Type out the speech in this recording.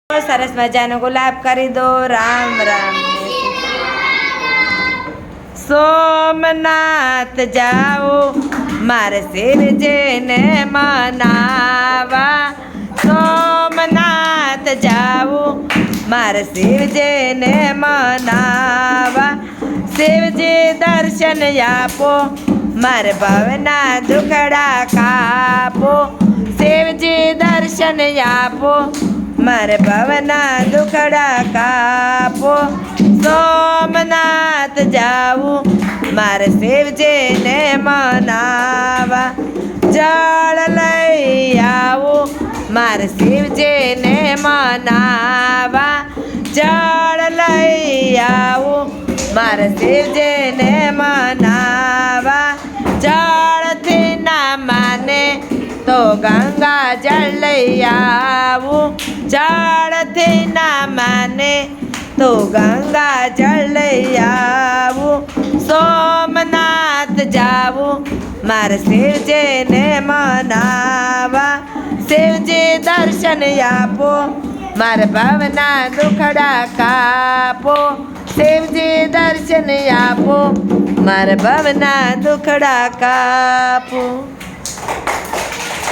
સરસ મજાનો ગુલાબ કરી દો। રામ રામ। સોમનાથ જાઓ મારે શિવજીને મનાવા। સોમનાથ જાઓ મારે શિવજીને મનાવા। શિવજી દર્શન આપો મારે ભવના દુખડા કાપો। શિવજી દર્શન આપો મારે ભવના દુખડા કાપો। સોમનાથ જાવું મારે શિવજીને મનાવા। જળ લઈ આવું મારે શિવજીને મનાવા। જળ લઈ આવું મારે શિવજીને મનાવા। જળથી ના માને તો ગંગા જળ લઈ આવું। જળથી ના માને તો ગંગા જળ લઈ આવું। સોમનાથ જાવું મારે શિવજીને મનાવા। શિવજી દર્શન આપો મારે ભવના દુખડા કાપો। શિવજી દર્શન આપો મારે ભવના દુખડા કાપો।